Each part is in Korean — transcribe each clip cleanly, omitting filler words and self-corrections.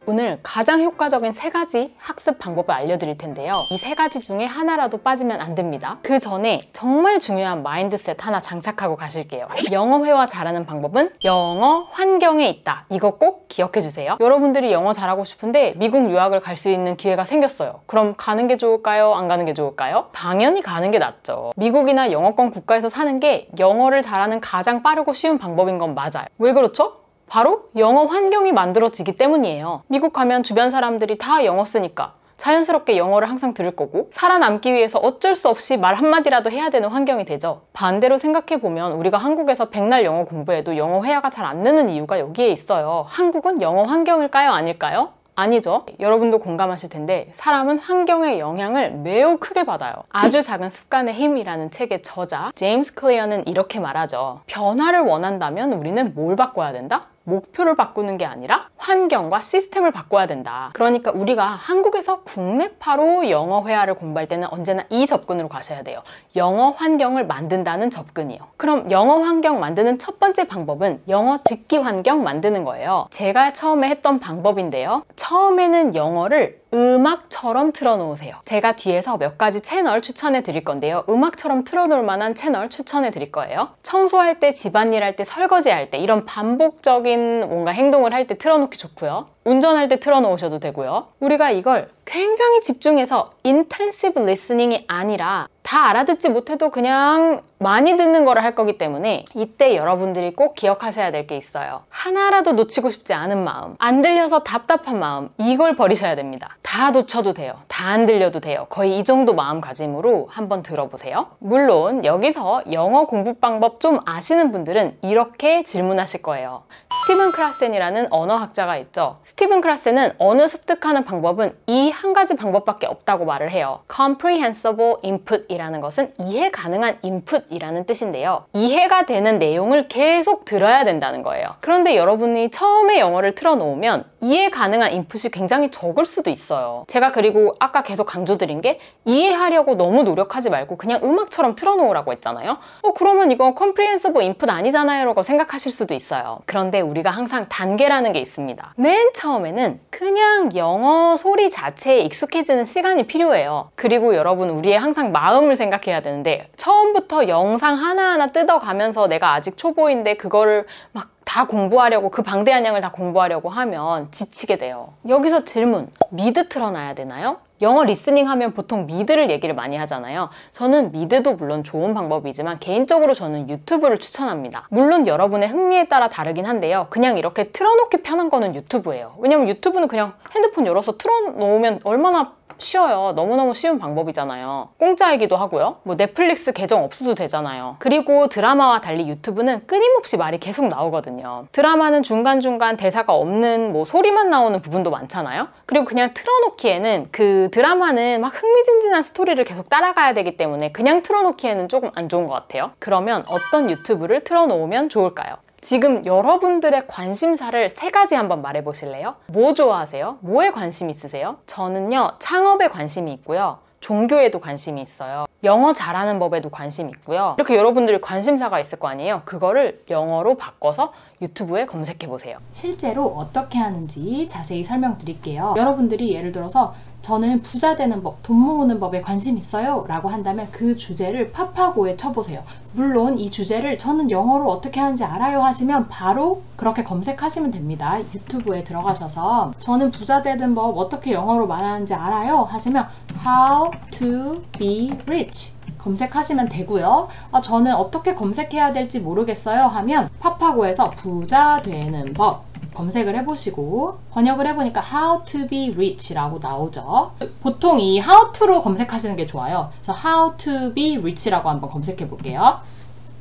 오늘 가장 효과적인 3가지 학습 방법을 알려드릴 텐데요. 이 3가지 중에 하나라도 빠지면 안 됩니다. 그 전에 정말 중요한 마인드셋 하나 장착하고 가실게요. 영어 회화 잘하는 방법은 영어 환경에 있다. 이거 꼭 기억해 주세요. 여러분들이 영어 잘하고 싶은데 미국 유학을 갈 수 있는 기회가 생겼어요. 그럼 가는 게 좋을까요? 안 가는 게 좋을까요? 당연히 가는 게 낫죠. 미국이나 영어권 국가에서 사는 게 영어를 잘하는 가장 빠르고 쉬운 방법인 건 맞아요. 왜 그렇죠? 바로 영어 환경이 만들어지기 때문이에요. 미국 가면 주변 사람들이 다 영어 쓰니까 자연스럽게 영어를 항상 들을 거고 살아남기 위해서 어쩔 수 없이 말 한마디라도 해야 되는 환경이 되죠. 반대로 생각해보면 우리가 한국에서 백날 영어 공부해도 영어 회화가 잘 안 느는 이유가 여기에 있어요. 한국은 영어 환경일까요? 아닐까요? 아니죠. 여러분도 공감하실 텐데 사람은 환경의 영향을 매우 크게 받아요. 아주 작은 습관의 힘이라는 책의 저자 제임스 클리어는 이렇게 말하죠. 변화를 원한다면 우리는 뭘 바꿔야 된다? 목표를 바꾸는 게 아니라 환경과 시스템을 바꿔야 된다. 그러니까 우리가 한국에서 국내파로 영어 회화를 공부할 때는 언제나 이 접근으로 가셔야 돼요. 영어 환경을 만든다는 접근이요. 그럼 영어 환경 만드는 첫 번째 방법은 영어 듣기 환경 만드는 거예요. 제가 처음에 했던 방법인데요. 처음에는 영어를 음악처럼 틀어놓으세요. 제가 뒤에서 몇 가지 채널 추천해 드릴 건데요. 음악처럼 틀어놓을 만한 채널 추천해 드릴 거예요. 청소할 때, 집안일 할 때, 설거지 할 때 이런 반복적인 뭔가 행동을 할 때 틀어놓기 좋고요. 운전할 때 틀어놓으셔도 되고요. 우리가 이걸 굉장히 집중해서 intensive listening이 아니라 다 알아듣지 못해도 그냥 많이 듣는 거를 할 거기 때문에 이때 여러분들이 꼭 기억하셔야 될 게 있어요. 하나라도 놓치고 싶지 않은 마음, 안 들려서 답답한 마음, 이걸 버리셔야 됩니다. 다 놓쳐도 돼요. 다 안 들려도 돼요. 거의 이 정도 마음가짐으로 한번 들어보세요. 물론 여기서 영어 공부 방법 좀 아시는 분들은 이렇게 질문하실 거예요. 스티븐 크라센이라는 언어학자가 있죠. 스티븐 크라센은 언어 습득하는 방법은 이 한 가지 방법밖에 없다고 말을 해요. Comprehensible input이라는 것은 이해 가능한 input이라는 뜻인데요. 이해가 되는 내용을 계속 들어야 된다는 거예요. 그런데 여러분이 처음에 영어를 틀어놓으면 이해 가능한 인풋이 굉장히 적을 수도 있어요. 제가 그리고 아까 계속 강조드린 게 이해하려고 너무 노력하지 말고 그냥 음악처럼 틀어놓으라고 했잖아요. 그러면 이건 comprehensible input 아니잖아요 라고 생각하실 수도 있어요. 그런데 우리가 항상 단계라는 게 있습니다. 맨 처음에는 그냥 영어 소리 자체에 익숙해지는 시간이 필요해요. 그리고 여러분 우리의 항상 마음을 생각해야 되는데 처음부터 영상 하나하나 뜯어가면서 내가 아직 초보인데 그거를 막 다 공부하려고 그 방대한 양을 다 공부하려고 하면 지치게 돼요. 여기서 질문, 미드 틀어놔야 되나요? 영어 리스닝 하면 보통 미드를 얘기를 많이 하잖아요. 저는 미드도 물론 좋은 방법이지만 개인적으로 저는 유튜브를 추천합니다. 물론 여러분의 흥미에 따라 다르긴 한데요. 그냥 이렇게 틀어놓기 편한 거는 유튜브예요. 왜냐면 유튜브는 그냥 핸드폰 열어서 틀어놓으면 얼마나 쉬워요. 너무너무 쉬운 방법이잖아요. 공짜이기도 하고요. 뭐 넷플릭스 계정 없어도 되잖아요. 그리고 드라마와 달리 유튜브는 끊임없이 말이 계속 나오거든요. 드라마는 중간중간 대사가 없는 뭐 소리만 나오는 부분도 많잖아요. 그리고 그냥 틀어놓기에는 그 드라마는 막 흥미진진한 스토리를 계속 따라가야 되기 때문에 그냥 틀어놓기에는 조금 안 좋은 것 같아요. 그러면 어떤 유튜브를 틀어놓으면 좋을까요? 지금 여러분들의 관심사를 3가지 한번 말해보실래요? 뭐 좋아하세요? 뭐에 관심 있으세요? 저는요, 창업에 관심이 있고요. 종교에도 관심이 있어요. 영어 잘하는 법에도 관심이 있고요. 이렇게 여러분들이 관심사가 있을 거 아니에요? 그거를 영어로 바꿔서 유튜브에 검색해보세요. 실제로 어떻게 하는지 자세히 설명드릴게요. 여러분들이 예를 들어서 저는 부자 되는 법, 돈 모으는 법에 관심 있어요 라고 한다면 그 주제를 파파고에 쳐보세요. 물론 이 주제를 저는 영어로 어떻게 하는지 알아요 하시면 바로 그렇게 검색하시면 됩니다. 유튜브에 들어가셔서 저는 부자 되는 법 어떻게 영어로 말하는지 알아요 하시면 How to be rich 검색하시면 되고요. 저는 어떻게 검색해야 될지 모르겠어요 하면 파파고에서 부자 되는 법 검색을 해보시고 번역을 해보니까 How to be rich 라고 나오죠. 보통 이 How to로 검색하시는 게 좋아요. 그래서 How to be rich 라고 한번 검색해 볼게요.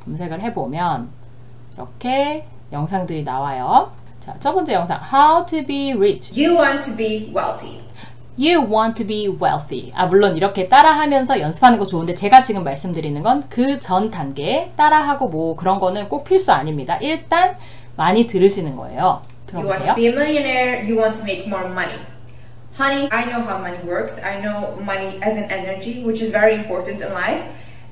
검색을 해보면 이렇게 영상들이 나와요. 자, 첫 번째 영상 How to be rich. You want to be wealthy. You want to be wealthy. 물론 이렇게 따라하면서 연습하는 거 좋은데 제가 지금 말씀드리는 건 그 전 단계 따라하고 뭐 그런 거는 꼭 필수 아닙니다. 일단 많이 들으시는 거예요. You want to be a millionaire, you want to make more money. Honey, I know how money works. I know money as an energy, which is very important in life.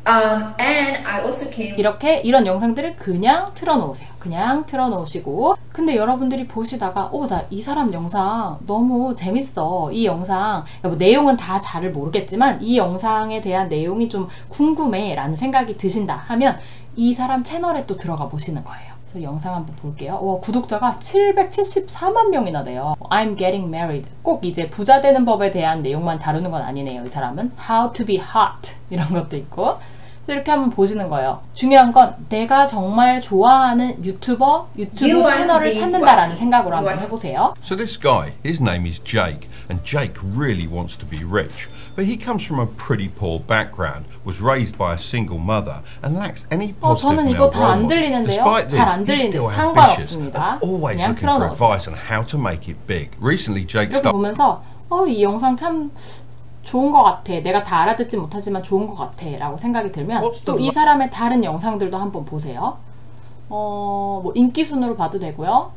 And I also came. 이렇게 이런 영상들을 그냥 틀어놓으세요. 그냥 틀어놓으시고 근데 여러분들이 보시다가 나 이 사람 영상 너무 재밌어. 이 영상 뭐 내용은 다 잘을 모르겠지만 이 영상에 대한 내용이 좀 궁금해 라는 생각이 드신다 하면 이 사람 채널에 또 들어가 보시는 거예요. 그래서 영상 한번 볼게요. 구독자가 774만 명이나 돼요. I'm getting married. 꼭 이제 부자 되는 법에 대한 내용만 다루는 건 아니네요. 이 사람은 How to be hot 이런 것도 있고 이렇게 한번 보시는 거예요. 중요한 건 내가 정말 좋아하는 유튜브 채널을 찾는다라는 생각으로 한번 해보세요. So this guy, his name is Jake, and Jake really wants to be rich. But he comes from a pretty poor background, was raised by a single mother, and lacks any positive 저는 이거 다 안 들리는데요? 잘 안 들리는데 상관없습니다. Always 그냥 looking for 틀어놓으세요. advice on how to make it big. Recently, Jake 이렇게 보면서 이 영상 참 좋은 것 같아. 내가 다 알아듣지 못하지만 좋은 것 같아 라고 생각이 들면 또 이 사람의 다른 영상들도 한번 보세요. 뭐 인기 순으로 봐도 되고요.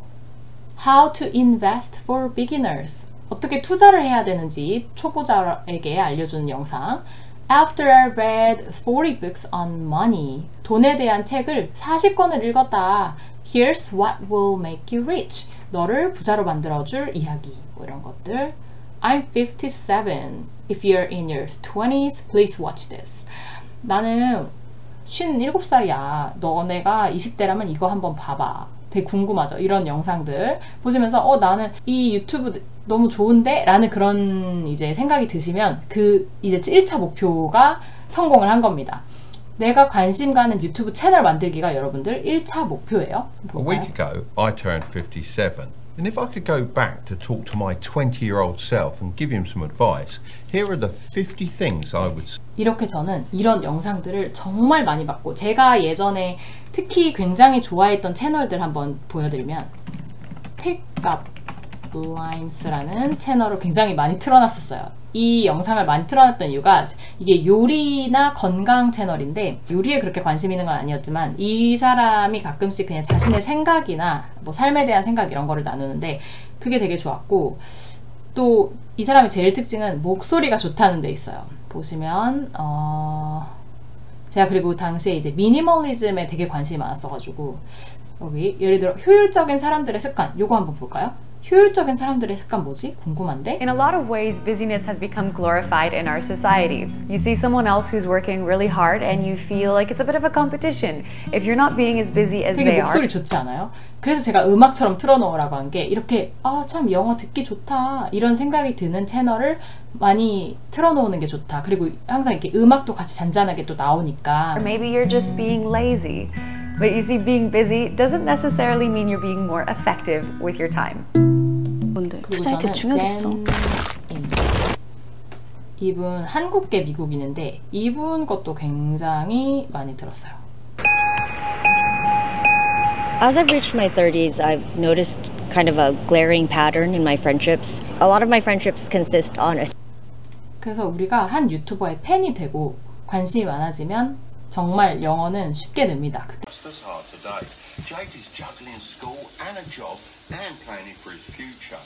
How to invest for beginners. 어떻게 투자를 해야 되는지 초보자에게 알려주는 영상. After I read 40 books on money. 돈에 대한 책을 40권을 읽었다. Here's what will make you rich. 너를 부자로 만들어줄 이야기. 뭐 이런 것들. I'm 57. If you're in your 20s, please watch this. 나는 57살이야. 너네가 20대라면 이거 한번 봐봐. 되게 궁금하죠? 이런 영상들 보시면서 나는 이 유튜브 너무 좋은데? 라는 그런 이제 생각이 드시면 이제 1차 목표가 성공을 한 겁니다. 내가 관심 가는 유튜브 채널 만들기가 여러분들 1차 목표예요. A week ago, I turned 57. And if I could go back to talk to my 20-year-old self and give him some advice, here are the 50 things I would say. 이렇게 저는 이런 영상들을 정말 많이 봤고 제가 예전에 특히 굉장히 좋아했던 채널들 한번 보여드리면 픽업 라임스라는 채널을 굉장히 많이 틀어놨었어요. 이 영상을 많이 틀어놨던 이유가 이게 요리나 건강 채널인데 요리에 그렇게 관심 있는 건 아니었지만 이 사람이 가끔씩 그냥 자신의 생각이나 뭐 삶에 대한 생각 이런 거를 나누는데 그게 되게 좋았고 또 이 사람의 제일 특징은 목소리가 좋다는 데 있어요. 보시면 제가 그리고 당시에 이제 미니멀리즘에 되게 관심이 많았어가지고 여기 예를 들어 효율적인 사람들의 습관 요거 한번 볼까요? 효율적인 사람들의 습관 뭐지? 궁금한데? In a lot of ways, busyness has become glorified in our society. You see someone else who's working really hard and you feel like it's a bit of a competition. If you're not being as busy as 되게 they 목소리 are. 좋지 않아요? 그래서 제가 음악처럼 틀어놓으라고 한 게 이렇게 참 영어 듣기 좋다 이런 생각이 드는 채널을 많이 틀어놓는 게 좋다. 그리고 항상 이렇게 음악도 같이 잔잔하게 또 나오니까 Or maybe you're just being lazy. But you see, being busy doesn't necessarily mean you're being more effective with your time. 뭔데? 그리고 투자에 되게 중요했어. 젠입니다. 이분 한국계 미국인인데 이분 것도 굉장히 많이 들었어요. As I've reached my 30s, I've noticed kind of a glaring pattern in my friendships. A lot of my friendships consist on a... 그래서 우리가 한 유튜버의 팬이 되고 관심이 많아지면 정말 영어는 쉽게 됩니다. That's hard today. Jake is juggling school and a job and planning for his future.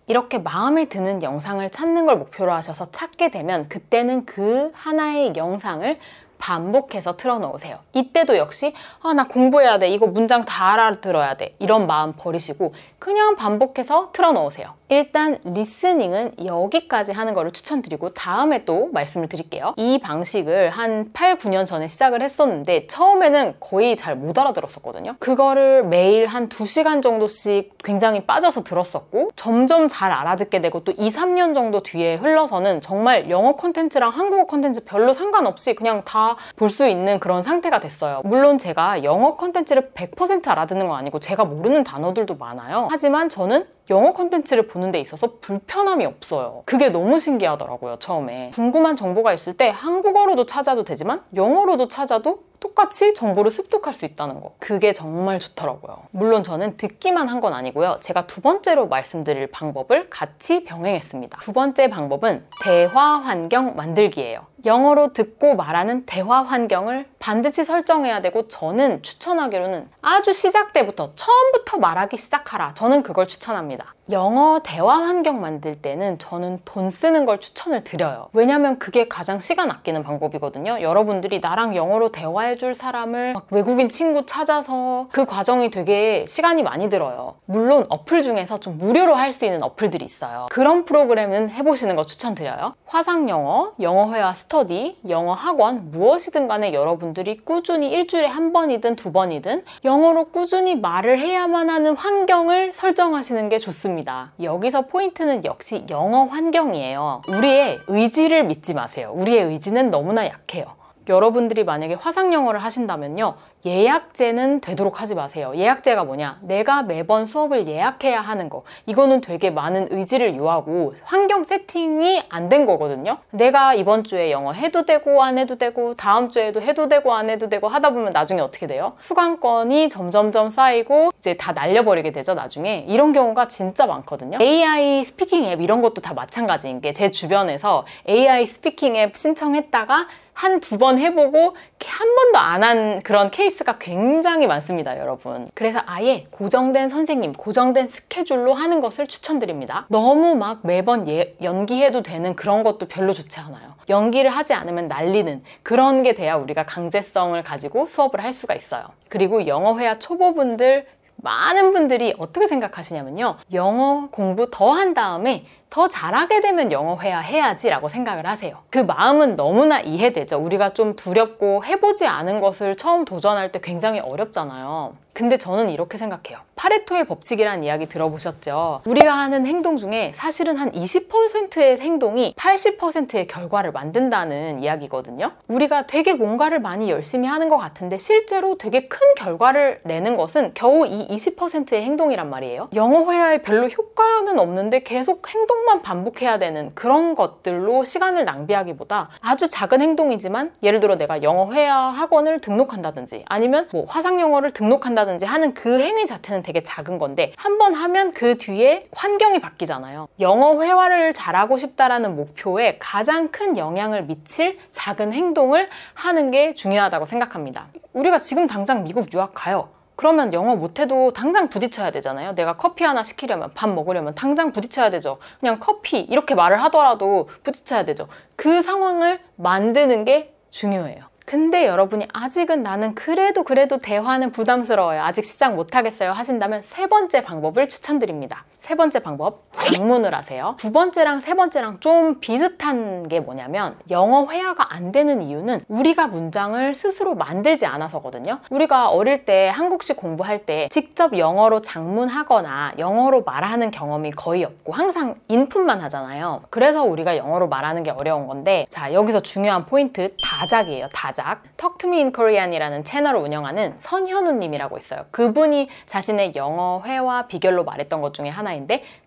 이렇게 마음에 드는 영상을 찾는 걸 목표로 하셔서 찾게 되면 그때는 그 하나의 영상을 반복해서 틀어놓으세요. 이때도 역시 나 공부해야 돼. 이거 문장 다 알아들어야 돼. 이런 마음 버리시고 그냥 반복해서 틀어놓으세요. 일단 리스닝은 여기까지 하는 거를 추천드리고 다음에 또 말씀을 드릴게요. 이 방식을 한 8, 9년 전에 시작을 했었는데 처음에는 거의 잘 못 알아들었었거든요. 그거를 매일 한 2시간 정도씩 굉장히 빠져서 들었었고 점점 잘 알아듣게 되고 또 2, 3년 정도 뒤에 흘러서는 정말 영어 콘텐츠랑 한국어 콘텐츠 별로 상관없이 그냥 다 볼 수 있는 그런 상태가 됐어요. 물론 제가 영어 콘텐츠를 100% 알아듣는 건 아니고 제가 모르는 단어들도 많아요. 하지만 저는 영어 콘텐츠를 보는 데 있어서 불편함이 없어요. 그게 너무 신기하더라고요, 처음에. 궁금한 정보가 있을 때 한국어로도 찾아도 되지만 영어로도 찾아도 똑같이 정보를 습득할 수 있다는 거. 그게 정말 좋더라고요. 물론 저는 듣기만 한 건 아니고요. 제가 두 번째로 말씀드릴 방법을 같이 병행했습니다. 두 번째 방법은 대화 환경 만들기예요. 영어로 듣고 말하는 대화 환경을 반드시 설정해야 되고, 저는 추천하기로는 아주 시작 때부터 처음부터 말하기 시작하라. 저는 그걸 추천합니다. 영어 대화 환경 만들 때는 저는 돈 쓰는 걸 추천을 드려요. 왜냐면 그게 가장 시간 아끼는 방법이거든요. 여러분들이 나랑 영어로 대화해줄 사람을 막 외국인 친구 찾아서 그 과정이 되게 시간이 많이 들어요. 물론 어플 중에서 좀 무료로 할 수 있는 어플들이 있어요. 그런 프로그램은 해보시는 거 추천드려요. 화상영어, 영어회화 스터디, 영어 학원, 무엇이든 간에 여러분들이 꾸준히 일주일에 한 번이든 두 번이든 영어로 꾸준히 말을 해야만 하는 환경을 설정하시는 게 좋습니다. 여기서 포인트는 역시 영어 환경이에요. 우리의 의지를 믿지 마세요. 우리의 의지는 너무나 약해요. 여러분들이 만약에 화상영어를 하신다면요, 예약제는 되도록 하지 마세요. 예약제가 뭐냐? 내가 매번 수업을 예약해야 하는 거. 이거는 되게 많은 의지를 요하고 환경 세팅이 안 된 거거든요. 내가 이번 주에 영어 해도 되고 안 해도 되고 다음 주에도 해도 되고 안 해도 되고 하다 보면 나중에 어떻게 돼요? 수강권이 점점점 쌓이고 이제 다 날려버리게 되죠, 나중에. 이런 경우가 진짜 많거든요. AI 스피킹 앱 이런 것도 다 마찬가지인 게, 제 주변에서 AI 스피킹 앱 신청했다가 한 두 번 해보고 한 번도 안 한 그런 케이스가 굉장히 많습니다, 여러분. 그래서 아예 고정된 선생님, 고정된 스케줄로 하는 것을 추천드립니다. 너무 막 매번 연기해도 되는 그런 것도 별로 좋지 않아요. 연기를 하지 않으면 날리는 그런 게 돼야 우리가 강제성을 가지고 수업을 할 수가 있어요. 그리고 영어회화 초보분들, 많은 분들이 어떻게 생각하시냐면요, 영어 공부 더 한 다음에 더 잘하게 되면 영어회화 해야지 라고 생각을 하세요. 그 마음은 너무나 이해되죠. 우리가 좀 두렵고 해보지 않은 것을 처음 도전할 때 굉장히 어렵잖아요. 근데 저는 이렇게 생각해요. 파레토의 법칙이라는 이야기 들어보셨죠? 우리가 하는 행동 중에 사실은 한 20%의 행동이 80%의 결과를 만든다는 이야기거든요. 우리가 되게 뭔가를 많이 열심히 하는 것 같은데 실제로 되게 큰 결과를 내는 것은 겨우 이 20%의 행동이란 말이에요. 영어회화에 별로 효과는 없는데 계속 행동만 반복해야 되는 그런 것들로 시간을 낭비하기보다 아주 작은 행동이지만, 예를 들어 내가 영어회화 학원을 등록한다든지 아니면 뭐 화상영어를 등록한다든지 하는 그 행위 자체는 되게 작은 건데, 한 번 하면 그 뒤에 환경이 바뀌잖아요. 영어 회화를 잘하고 싶다라는 목표에 가장 큰 영향을 미칠 작은 행동을 하는 게 중요하다고 생각합니다. 우리가 지금 당장 미국 유학 가요. 그러면 영어 못해도 당장 부딪혀야 되잖아요. 내가 커피 하나 시키려면, 밥 먹으려면 당장 부딪혀야 되죠. 그냥 커피 이렇게 말을 하더라도 부딪혀야 되죠. 그 상황을 만드는 게 중요해요. 근데 여러분이 아직은 나는 그래도 대화는 부담스러워요, 아직 시작 못하겠어요 하신다면 세 번째 방법을 추천드립니다. 세 번째 방법, 장문을 하세요. 두 번째랑 세 번째랑 좀 비슷한 게 뭐냐면, 영어 회화가 안 되는 이유는 우리가 문장을 스스로 만들지 않아서거든요. 우리가 어릴 때 한국식 공부할 때 직접 영어로 장문하거나 영어로 말하는 경험이 거의 없고 항상 인풋만 하잖아요. 그래서 우리가 영어로 말하는 게 어려운 건데, 자, 여기서 중요한 포인트, 다작이에요. 다작. Talk to me in Korean이라는 채널을 운영하는 선현우 님이라고 있어요. 그분이 자신의 영어 회화 비결로 말했던 것 중에 하나인데,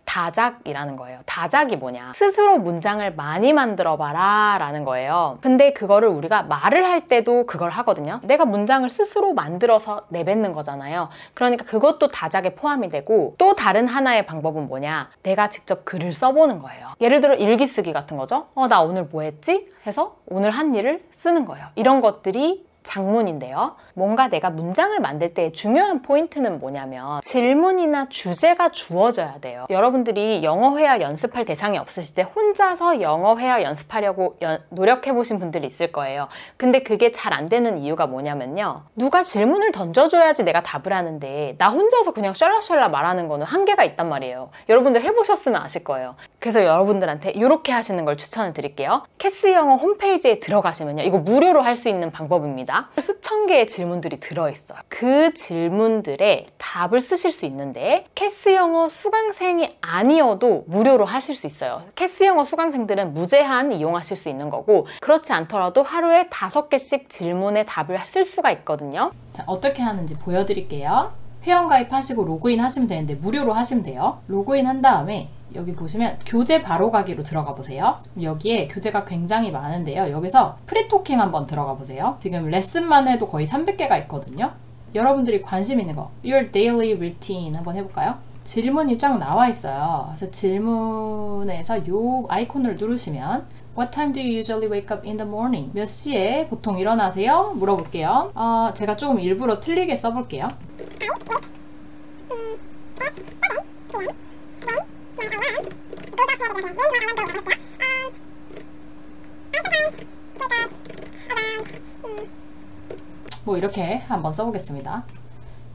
다작이라는 거예요. 다작이 뭐냐? 스스로 문장을 많이 만들어 봐라 라는 거예요. 근데 그거를 우리가 말을 할 때도 그걸 하거든요. 내가 문장을 스스로 만들어서 내뱉는 거잖아요. 그러니까 그것도 다작에 포함이 되고, 또 다른 하나의 방법은 뭐냐? 내가 직접 글을 써보는 거예요. 예를 들어 일기 쓰기 같은 거죠. 나 오늘 뭐 했지? 해서 오늘 한 일을 쓰는 거예요. 이런 것들이 장문인데요. 뭔가 내가 문장을 만들 때 중요한 포인트는 뭐냐면, 질문이나 주제가 주어져야 돼요. 여러분들이 영어 회화 연습할 대상이 없으실 때 혼자서 영어 회화 연습하려고 노력해보신 분들이 있을 거예요. 근데 그게 잘 안 되는 이유가 뭐냐면요, 누가 질문을 던져줘야지 내가 답을 하는데 나 혼자서 그냥 샬라샬라 말하는 거는 한계가 있단 말이에요. 여러분들 해보셨으면 아실 거예요. 그래서 여러분들한테 이렇게 하시는 걸 추천을 드릴게요. 캐스 영어 홈페이지에 들어가시면요, 이거 무료로 할 수 있는 방법입니다. 수천 개의 질문들이 들어있어요. 그 질문들에 답을 쓰실 수 있는데, 캐스 영어 수강생이 아니어도 무료로 하실 수 있어요. 캐스 영어 수강생들은 무제한 이용하실 수 있는 거고, 그렇지 않더라도 하루에 5개씩 질문에 답을 쓸 수가 있거든요. 자, 어떻게 하는지 보여드릴게요. 회원가입하시고 로그인 하시면 되는데 무료로 하시면 돼요. 로그인 한 다음에 여기 보시면 교재 바로가기로 들어가 보세요. 여기에 교재가 굉장히 많은데요. 여기서 프리토킹 한번 들어가 보세요. 지금 레슨만 해도 거의 300개가 있거든요. 여러분들이 관심 있는 거, Your Daily Routine 한번 해볼까요? 질문이 쫙 나와 있어요. 그래서 질문에서 이 아이콘을 누르시면 What time do you usually wake up in the morning? 몇 시에 보통 일어나세요? 물어볼게요. 제가 조금 일부러 틀리게 써볼게요. 뭐 이렇게 한번 써보겠습니다.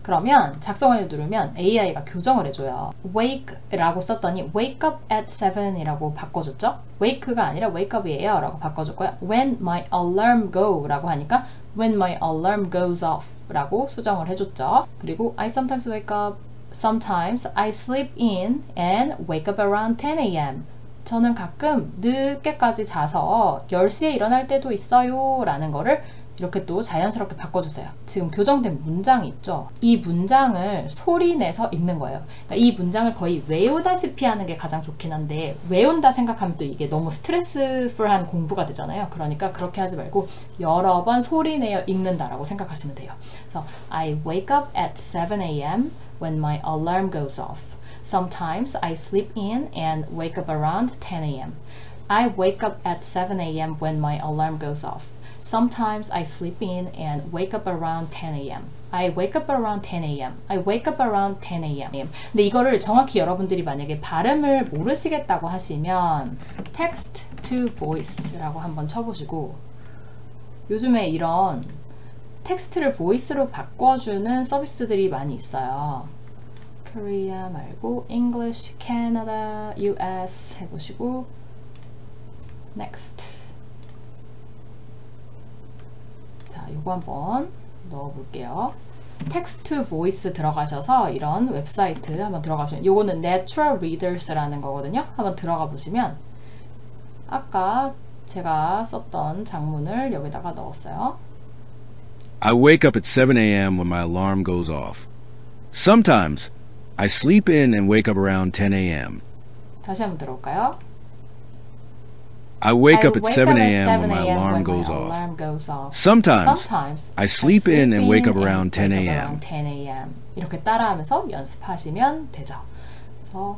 그러면 작성을 누르면 AI가 교정을 해줘요. wake라고 썼더니 wake up at 7이라고 바꿔줬죠. wake가 아니라 wake up이에요 라고 바꿔줬고요. when my alarm go 라고 하니까 when my alarm goes off 라고 수정을 해줬죠. 그리고 I sometimes wake up, sometimes I sleep in and wake up around 10 a.m. 저는 가끔 늦게까지 자서 10시에 일어날 때도 있어요 라는 거를 이렇게 또 자연스럽게 바꿔주세요. 지금 교정된 문장이 있죠. 이 문장을 소리 내서 읽는 거예요. 그러니까 이 문장을 거의 외우다시피 하는 게 가장 좋긴 한데 외운다 생각하면 또 이게 너무 스트레스풀한 공부가 되잖아요. 그러니까 그렇게 하지 말고 여러 번 소리 내어 읽는다라고 생각하시면 돼요. 그래서 I wake up at 7 a.m. when my alarm goes off. Sometimes I sleep in and wake up around 10 a.m. I wake up at 7 a.m. when my alarm goes off. Sometimes I sleep in and wake up around 10 a.m. I wake up around 10 a.m. I wake up around 10 a.m. 근데 이거를 정확히 여러분들이 만약에 발음을 모르시겠다고 하시면 text to voice라고 한번 쳐보시고 요즘에 이런 텍스트를 보이스로 바꿔주는 서비스들이 많이 있어요. Korea 말고 English, Canada, US 해보시고 Next. 자, 요거 한번 넣어볼게요. 텍스트 보이스 들어가셔서 이런 웹사이트 한번 들어가시면 요거는 Natural Readers라는 거거든요. 한번 들어가 보시면 아까 제가 썼던 장문을 여기다가 넣었어요. I wake up at 7 a.m. when my alarm goes off. Sometimes I sleep in and wake up around 10 a.m. 다시 한번 들어볼까요? I wake up at 7 a.m. when my alarm goes off. Sometimes I sleep in and wake up around 10 a.m. 이렇게 따라하면서 연습하시면 되죠. 그래서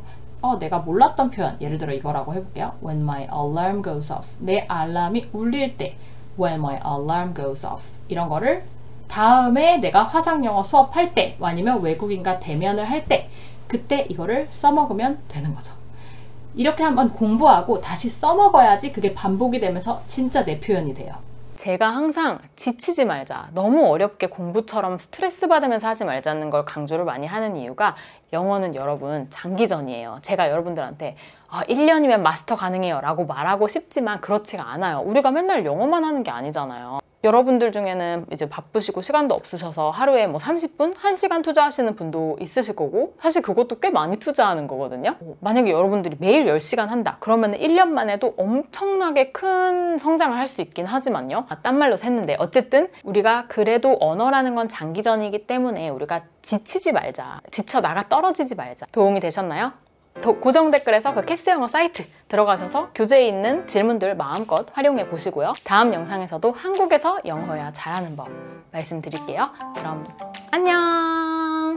내가 몰랐던 표현, 예를 들어 이거라고 해볼게요. When my alarm goes off. 내 알람이 울릴 때. When my alarm goes off. 이런 거를 다음에 내가 화상영어 수업할 때 아니면 외국인과 대면을 할 때 그때 이거를 써먹으면 되는 거죠. 이렇게 한번 공부하고 다시 써먹어야지 그게 반복이 되면서 진짜 내 표현이 돼요. 제가 항상 지치지 말자, 너무 어렵게 공부처럼 스트레스 받으면서 하지 말자는 걸 강조를 많이 하는 이유가 영어는 여러분 장기전이에요. 제가 여러분들한테 1년이면 마스터 가능해요 라고 말하고 싶지만 그렇지가 않아요. 우리가 맨날 영어만 하는 게 아니잖아요. 여러분들 중에는 이제 바쁘시고 시간도 없으셔서 하루에 뭐 30분, 1시간 투자하시는 분도 있으실 거고 사실 그것도 꽤 많이 투자하는 거거든요. 만약에 여러분들이 매일 10시간 한다 그러면 1년 만에도 엄청나게 큰 성장을 할 수 있긴 하지만요. 딴 말로 샜는데 어쨌든 우리가 그래도 언어라는 건 장기전이기 때문에 우리가 지치지 말자, 지쳐 나가 떨어지지 말자. 도움이 되셨나요? 고정 댓글에서 그 캐스 영어 사이트 들어가셔서 교재에 있는 질문들 마음껏 활용해 보시고요. 다음 영상에서도 한국에서 영어야 잘하는 법 말씀드릴게요. 그럼 안녕!